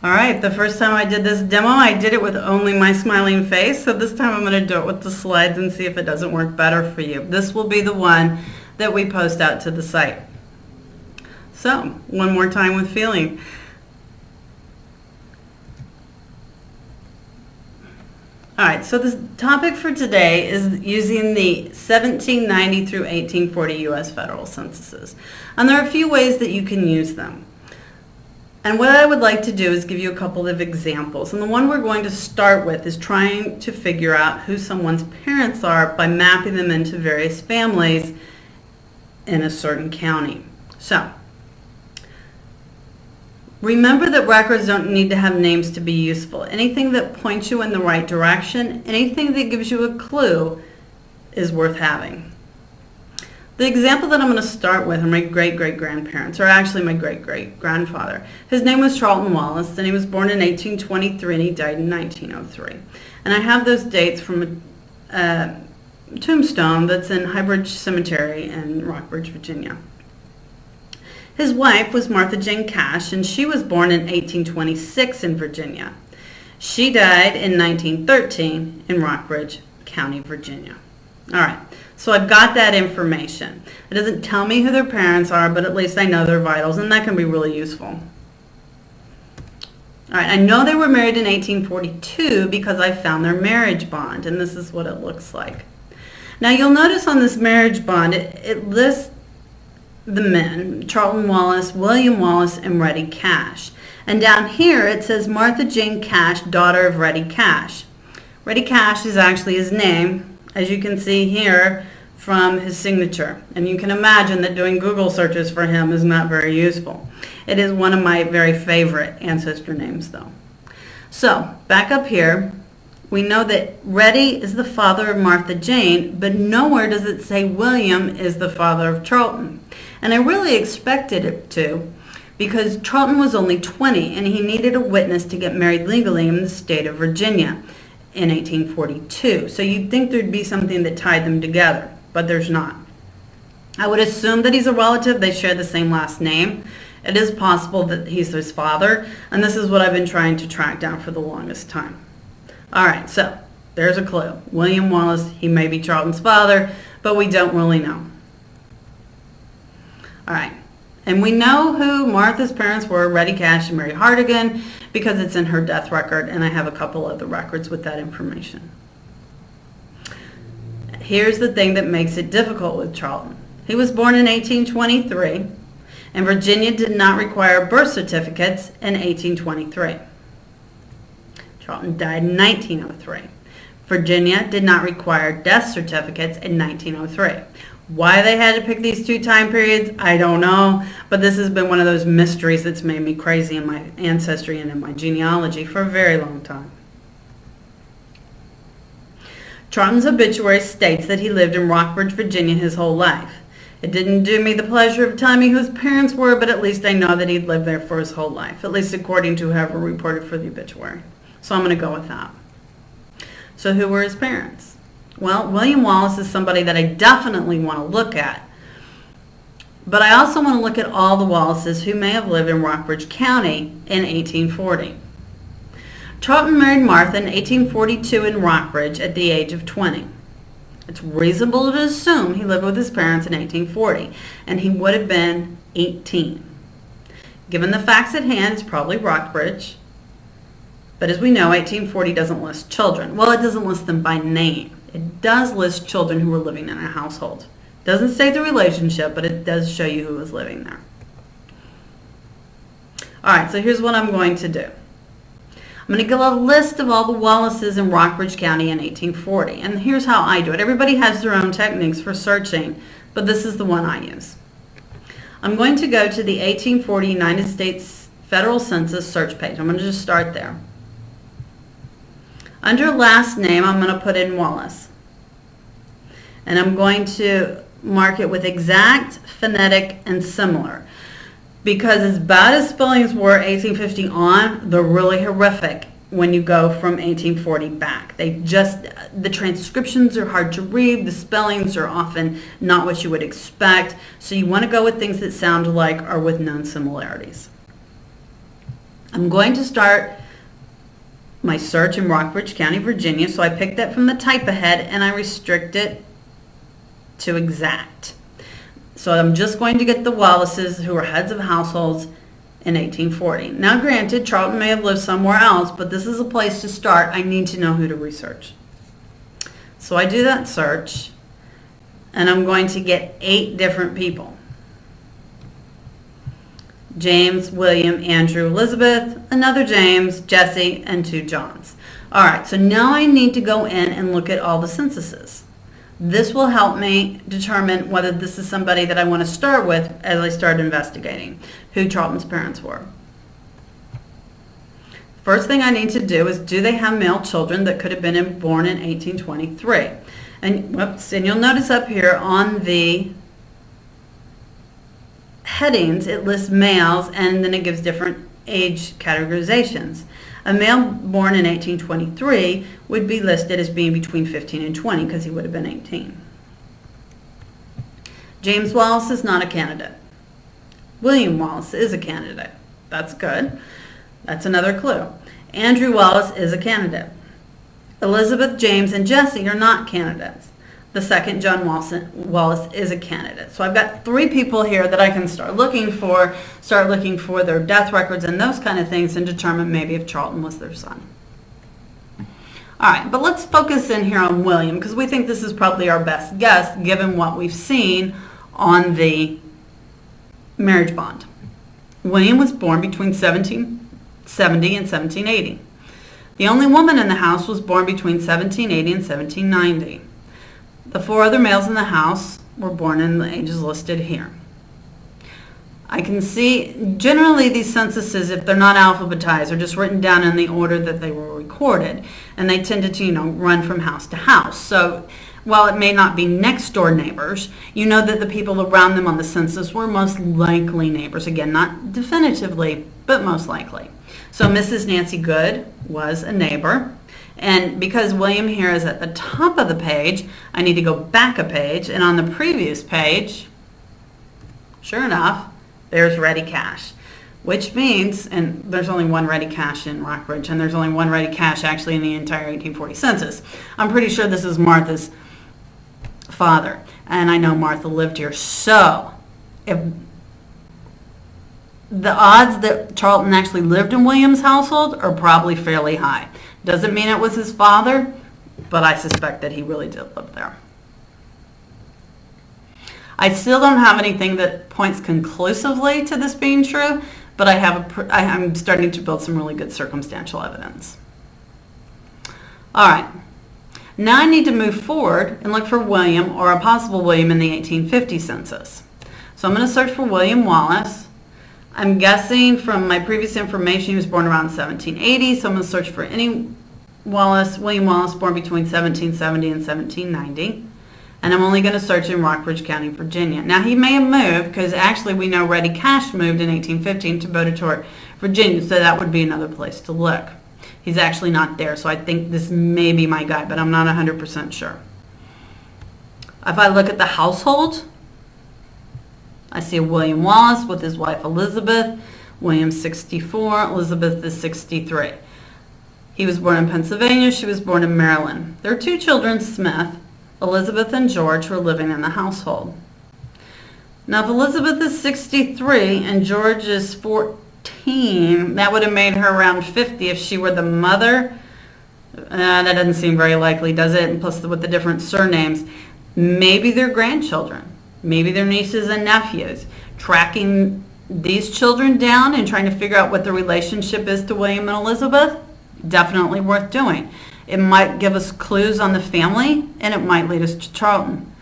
All right, the first time I did this demo, I did it with only my smiling face. So this time I'm going to do it with the slides and see if it doesn't work better for you. This will be the one that we post out to the site. So, one more time with feeling. All right, so the topic for today is using the 1790 through 1840 US Federal Censuses. And there are a few ways that you can use them. And what I would like to do is give you a couple of examples. And the one we're going to start with is trying to figure out who someone's parents are by mapping them into various families in a certain county. So, remember that records don't need to have names to be useful. Anything that points you in the right direction, anything that gives you a clue is worth having. The example that I'm going to start with are my great-great-grandparents, or actually my great-great-grandfather. His name was Charlton Wallace, and he was born in 1823, and he died in 1903. And I have those dates from a tombstone that's in Highbridge Cemetery in Rockbridge, Virginia. His wife was Martha Jane Cash, and she was born in 1826 in Virginia. She died in 1913 in Rockbridge County, Virginia. All right, so I've got that information. It doesn't tell me who their parents are, but at least I know their vitals, and that can be really useful. All right, I know they were married in 1842 because I found their marriage bond, and this is what it looks like. Now, you'll notice on this marriage bond, it lists the men, Charlton Wallace, William Wallace, and Reddy Cash. And down here it says Martha Jane Cash, daughter of Reddy Cash. Reddy Cash is actually his name, as you can see here from his signature. And you can imagine that doing Google searches for him is not very useful. It is one of my very favorite ancestor names though. So, back up here, we know that Reddy is the father of Martha Jane, but nowhere does it say William is the father of Charlton. And I really expected it to, because Charlton was only 20 and he needed a witness to get married legally in the state of Virginia in 1842. So you'd think there'd be something that tied them together, but there's not. I would assume that he's a relative. They share the same last name. It is possible that he's his father, and this is what I've been trying to track down for the longest time. All right, so there's a clue. William Wallace, he may be Charlton's father, but we don't really know. All right, and we know who Martha's parents were, Reddy Cash and Mary Hartigan, because it's in her death record, and I have a couple of the records with that information. Here's the thing that makes it difficult with Charlton. He was born in 1823, and Virginia did not require birth certificates in 1823. Charlton died in 1903. Virginia did not require death certificates in 1903. Why they had to pick these two time periods, I don't know, but this has been one of those mysteries that's made me crazy in my ancestry and in my genealogy for a very long time. Charlton's obituary states that he lived in Rockbridge, Virginia his whole life. It didn't do me the pleasure of telling me who his parents were, but at least I know that he'd lived there for his whole life, at least according to whoever reported for the obituary. So I'm going to go with that. So who were his parents? Well, William Wallace is somebody that I definitely want to look at. But I also want to look at all the Wallaces who may have lived in Rockbridge County in 1840. Charlton married Martha in 1842 in Rockbridge at the age of 20. It's reasonable to assume he lived with his parents in 1840, and he would have been 18. Given the facts at hand, it's probably Rockbridge. But as we know, 1840 doesn't list children. Well, it doesn't list them by name. It does list children who were living in a household. It doesn't say the relationship, but it does show you who was living there. All right, so here's what I'm going to do. I'm going to give a list of all the Wallaces in Rockbridge County in 1840. And here's how I do it. Everybody has their own techniques for searching, but this is the one I use. I'm going to go to the 1840 United States Federal Census search page. I'm going to just start there. Under last name, I'm going to put in Wallace. And I'm going to mark it with exact, phonetic, and similar. Because as bad as spellings were 1850 on, they're really horrific when you go from 1840 back. The transcriptions are hard to read. The spellings are often not what you would expect. So you want to go with things that sound alike or with known similarities. I'm going to start my search in Rockbridge County, Virginia, so I picked that from the type ahead and I restrict it to exact. So I'm just going to get the Wallaces, who were heads of households in 1840. Now granted, Charlton may have lived somewhere else, but this is a place to start. I need to know who to research. So I do that search, and I'm going to get 8 different people. James, William, Andrew, Elizabeth, another James, Jesse, and 2 Johns. All right, so now I need to go in and look at all the censuses. This will help me determine whether this is somebody that I want to start with as I start investigating who Charlton's parents were. First thing I need to do is, do they have male children that could have been born in 1823? And you'll notice up here on the headings, it lists males, and then it gives different age categorizations. A male born in 1823 would be listed as being between 15 and 20 because he would have been 18. James Wallace is not a candidate. William Wallace is a candidate. That's good. That's another clue. Andrew Wallace is a candidate. Elizabeth, James, and Jesse are not candidates. The second, John Wallace, is a candidate. So I've got 3 people here that I can start looking for their death records and those kind of things, and determine maybe if Charlton was their son. All right, but let's focus in here on William, because we think this is probably our best guess given what we've seen on the marriage bond. William was born between 1770 and 1780. The only woman in the house was born between 1780 and 1790. The 4 other males in the house were born in the ages listed here. I can see generally these censuses, if they're not alphabetized, are just written down in the order that they were recorded, and they tended to, run from house to house. So while it may not be next door neighbors, you know that the people around them on the census were most likely neighbors. Again, not definitively, but most likely. So Mrs. Nancy Good was a neighbor. And because William here is at the top of the page, I need to go back a page. And on the previous page, sure enough, there's ready cash. Which means, and there's only one ready cash in Rockbridge, and there's only one ready cash actually in the entire 1840 census. I'm pretty sure this is Martha's father. And I know Martha lived here. So, if the odds that Charlton actually lived in William's household are probably fairly high. Doesn't mean it was his father, but I suspect that he really did live there. I still don't have anything that points conclusively to this being true, but I'm starting to build some really good circumstantial evidence. All right. Now I need to move forward and look for William, or a possible William, in the 1850 census. So I'm going to search for William Wallace. I'm guessing from my previous information he was born around 1780, so I'm going to search for any William Wallace born between 1770 and 1790. And I'm only going to search in Rockbridge County, Virginia. Now he may have moved, because actually we know Reddy Cash moved in 1815 to Botetourt, Virginia, so that would be another place to look. He's actually not there, so I think this may be my guy, but I'm not 100% sure. If I look at the household, I see a William Wallace with his wife Elizabeth. William's 64, Elizabeth is 63. He was born in Pennsylvania, she was born in Maryland. Their 2 children, Smith, Elizabeth and George, were living in the household. Now if Elizabeth is 63 and George is 14, that would have made her around 50 if she were the mother. That doesn't seem very likely, does it? And plus with the different surnames, maybe they're grandchildren. Maybe they're nieces and nephews. Tracking these children down and trying to figure out what the relationship is to William and Elizabeth, definitely worth doing. It might give us clues on the family, and it might lead us to Charlton.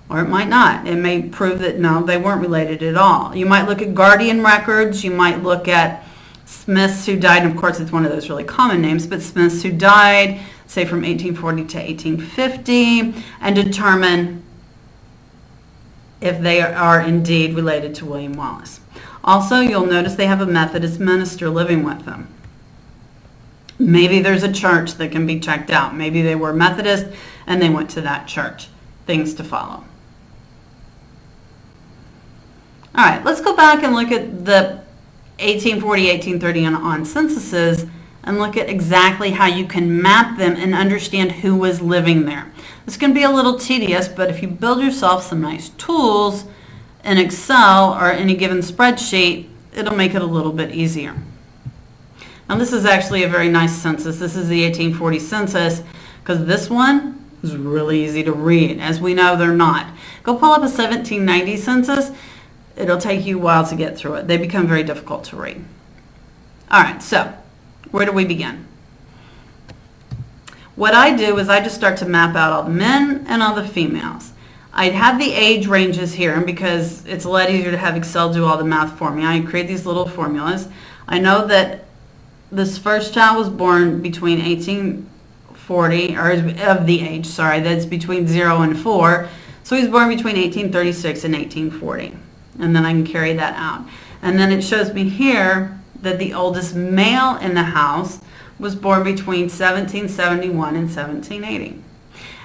Or it might not. It may prove that, no, they weren't related at all. You might look at guardian records. You might look at Smiths who died. And of course, it's one of those really common names, but Smiths who died, say from 1840 to 1850, and determine if they are indeed related to William Wallace. Also, you'll notice they have a Methodist minister living with them. Maybe there's a church that can be checked out. Maybe they were Methodist and they went to that church. Things to follow. All right, let's go back and look at the 1840, 1830 and on censuses and look at exactly how you can map them and understand who was living there. This can be a little tedious, but if you build yourself some nice tools in Excel or any given spreadsheet, it'll make it a little bit easier. Now this is actually a very nice census. This is the 1840 census because this one is really easy to read. As we know, they're not. Go pull up a 1790 census. It'll take you a while to get through it. They become very difficult to read. All right, so where do we begin? What I do is I just start to map out all the men and all the females. I'd have the age ranges here, and because it's a lot easier to have Excel do all the math for me, I create these little formulas. I know that this first child was born between 1840, or of the age, sorry, that's between 0 and 4. So he's born between 1836 and 1840. And then I can carry that out. And then it shows me here that the oldest male in the house was born between 1771 and 1780.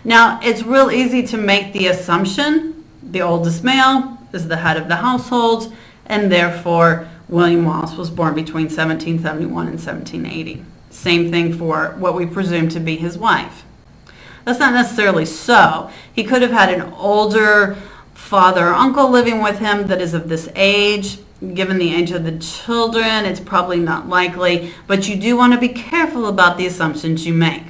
Now, it's real easy to make the assumption the oldest male is the head of the household, and therefore William Wallace was born between 1771 and 1780. Same thing for what we presume to be his wife. That's not necessarily so. He could have had an older father or uncle living with him that is of this age. Given the age of the children, it's probably not likely, but you do want to be careful about the assumptions you make.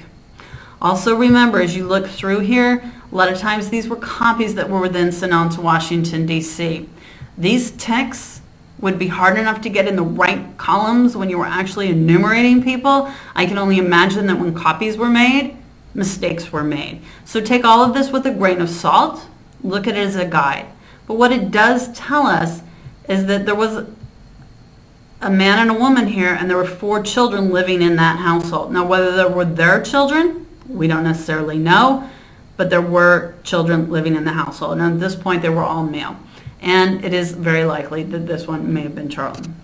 Also remember, as you look through here, a lot of times these were copies that were then sent on to Washington, D.C. These texts would be hard enough to get in the right columns when you were actually enumerating people. I can only imagine that when copies were made, mistakes were made. So take all of this with a grain of salt, look at it as a guide. But what it does tell us is that there was a man and a woman here, and there were 4 children living in that household. Now, whether they were their children, we don't necessarily know, but there were children living in the household. And at this point, they were all male. And it is very likely that this one may have been Charlton.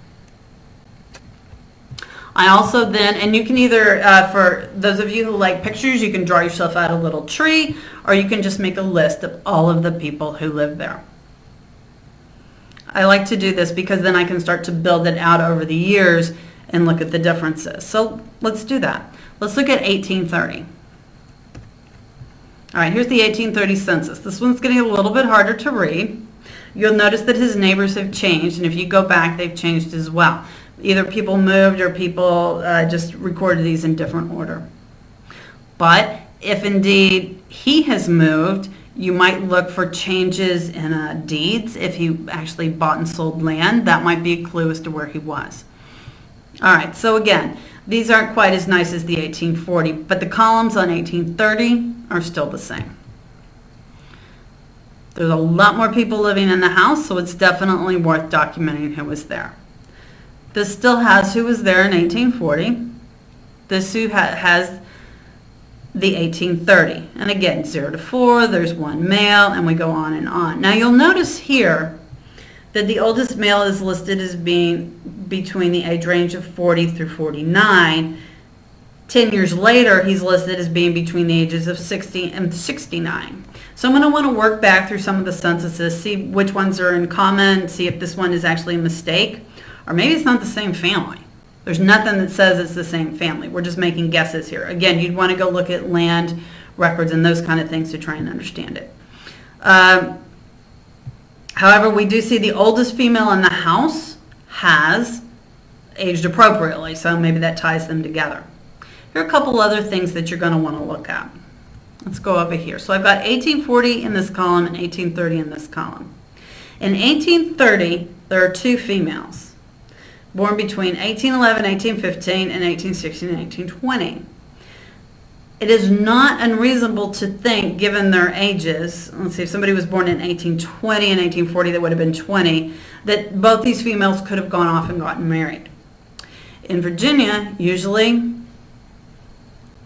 I also then, and you can either, for those of you who like pictures, you can draw yourself out a little tree, or you can just make a list of all of the people who live there. I like to do this because then I can start to build it out over the years and look at the differences. So let's do that. Let's look at 1830. All right, here's the 1830 census. This one's getting a little bit harder to read. You'll notice that his neighbors have changed, and if you go back, they've changed as well. Either people moved or people just recorded these in different order. But if indeed he has moved, you might look for changes in deeds. If he actually bought and sold land, that might be a clue as to where he was. All right, so again, these aren't quite as nice as the 1840, but the columns on 1830 are still the same. There's a lot more people living in the house, so it's definitely worth documenting who was there. This still has who was there in 1840. This who has the 1830. And again, 0 to 4, there's 1 male, and we go on and on. Now you'll notice here that the oldest male is listed as being between the age range of 40 through 49. 10 years later, he's listed as being between the ages of 60 and 69. So I'm going to want to work back through some of the censuses, see which ones are in common, see if this one is actually a mistake, or maybe it's not the same family. There's nothing that says it's the same family. We're just making guesses here. Again, you'd want to go look at land records and those kind of things to try and understand it. However, we do see the oldest female in the house has aged appropriately, so maybe that ties them together. Here are a couple other things that you're going to want to look at. Let's go over here. So I've got 1840 in this column and 1830 in this column. In 1830, there are 2 females, born between 1811, 1815, and 1816 and 1820. It is not unreasonable to think, given their ages, let's see, if somebody was born in 1820 and 1840, that would have been 20, that both these females could have gone off and gotten married. In Virginia, usually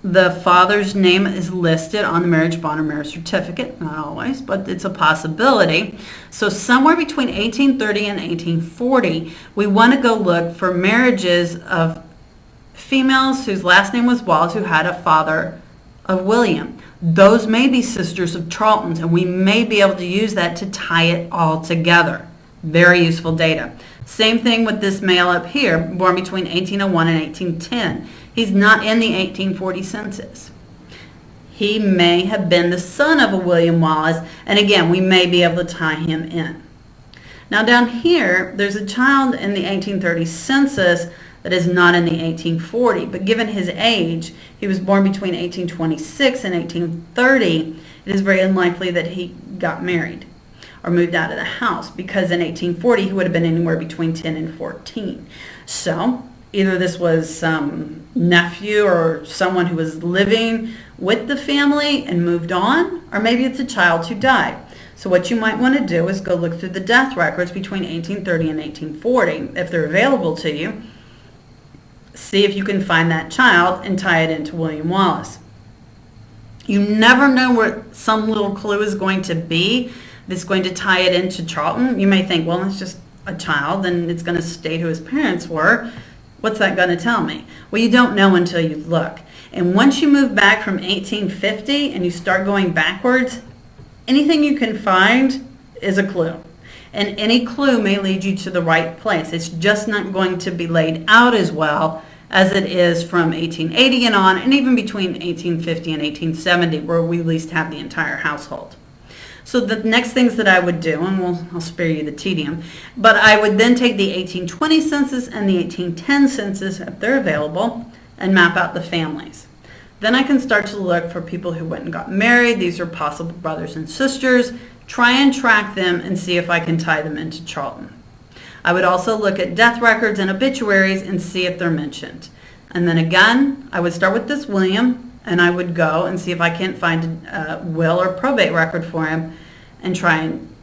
the father's name is listed on the marriage bond or marriage certificate, not always, but it's a possibility. So somewhere between 1830 and 1840, we want to go look for marriages of females whose last name was Wallace, who had a father of William. Those may be sisters of Charlton's, and we may be able to use that to tie it all together. Very useful data. Same thing with this male up here, born between 1801 and 1810. He's not in the 1840 census. He may have been the son of a William Wallace, and again, we may be able to tie him in. Now down here, there's a child in the 1830 census that is not in the 1840, but given his age, he was born between 1826 and 1830, it is very unlikely that he got married or moved out of the house, because in 1840 he would have been anywhere between 10 and 14. So either this was some nephew or someone who was living with the family and moved on, or maybe it's a child who died. So what you might want to do is go look through the death records between 1830 and 1840, if they're available to you. See if you can find that child and tie it into William Wallace. You never know where some little clue is going to be that's going to tie it into Charlton. You may think, well, it's just a child and it's going to state who his parents were. What's that going to tell me? Well, you don't know until you look. And once you move back from 1850 and you start going backwards, anything you can find is a clue. And any clue may lead you to the right place. It's just not going to be laid out as well as it is from 1880 and on, and even between 1850 and 1870, where we at least have the entire household. So the next things that I would do, and I'll spare you the tedium, but I would then take the 1820 census and the 1810 census, if they're available, and map out the families. Then I can start to look for people who went and got married. These are possible brothers and sisters. Try and track them and see if I can tie them into Charlton. I would also look at death records and obituaries and see if they're mentioned. And then again, I would start with this William, and I would go and see if I can't find a will or probate record for him and try and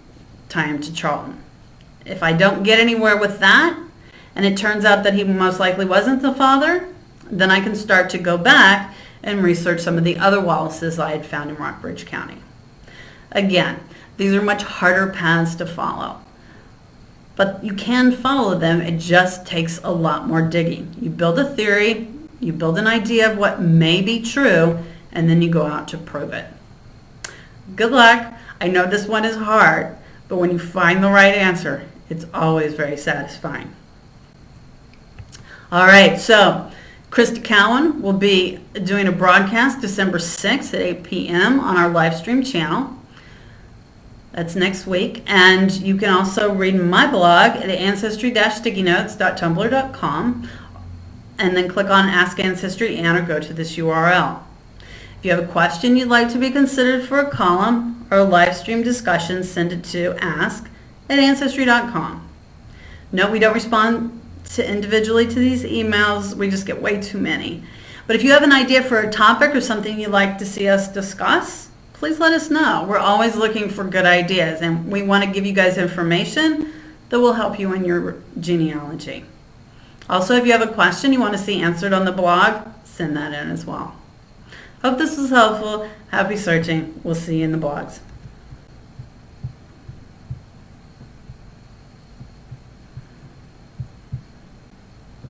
tie him to Charlton. If I don't get anywhere with that, and it turns out that he most likely wasn't the father, then I can start to go back and research some of the other Wallaces I had found in Rockbridge County. Again, these are much harder paths to follow, but you can follow them. It just takes a lot more digging. You build a theory, you build an idea of what may be true, and then you go out to prove it. Good luck. I know this one is hard, but when you find the right answer, it's always very satisfying. All right, so Krista Cowan will be doing a broadcast December 6th at 8 p.m. on our live stream channel. That's next week. And you can also read my blog at ancestry-stickynotes.tumblr.com and then click on Ask Ancestry Anne or go to this URL. If you have a question you'd like to be considered for a column or a live stream discussion, send it to ask@ancestry.com. No, we don't respond individually to these emails. We just get way too many. But if you have an idea for a topic or something you'd like to see us discuss, please let us know. We're always looking for good ideas, and we want to give you guys information that will help you in your genealogy. Also, if you have a question you want to see answered on the blog, send that in as well. Hope this was helpful. Happy searching. We'll see you in the blogs.